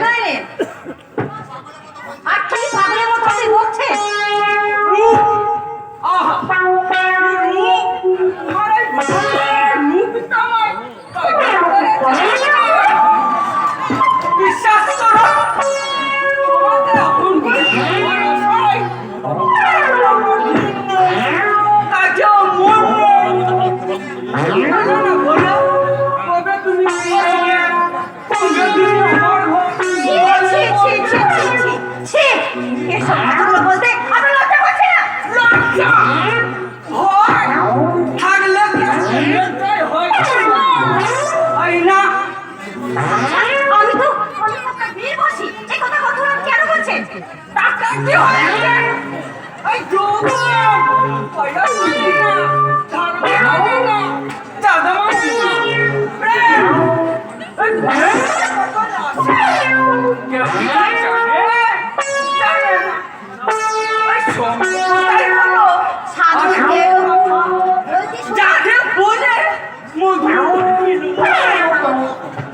নয় আর ঠিক পাগলের মতো আপনি বলছেন। বিশ্বাস করো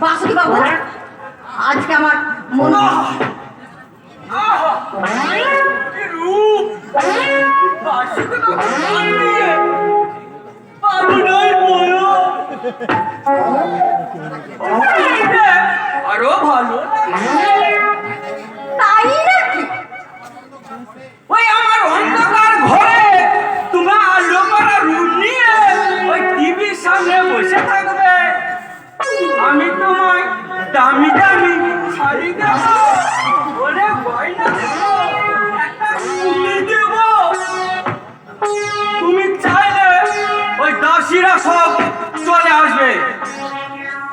বাসুকি বাবু, আজকে আমার মনে আরো ভালো তাই নাকি? ওই আমার অন্ধকার ঘরে তুমি আলো করা রুম নিয়ে ওই টিভির সামনে বসে থাকবে, আমি তোমায় দামি দামি শাড়ি দেব, ওরে গয়না দেব, একটা কুলি দেব। তুমি চাইলে ওই দাসীরা সব চলে আসবে,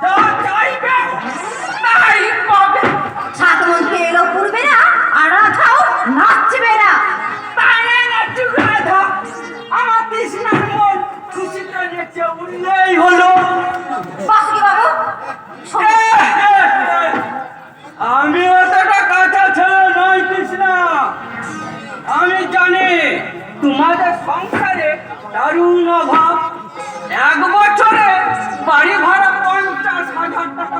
যা চাইবে তাই পাবে। ছাত্রমন্ত্রী এলো পড়বে না আর রাধাও নাচবে না। তাই নাচুক রাধা, আমার তৃষ্ণার মন খুশিতে নেচে উঠলেই হলো। বাসুকি বাবু, আমি অতটা কাঁচা ছেলে নই কৃষ্ণা, আমি জানি তোমাদের সংসারে দারুণ অভাব, এক বছরে বাড়ি ভাড়া 50,000 টাকা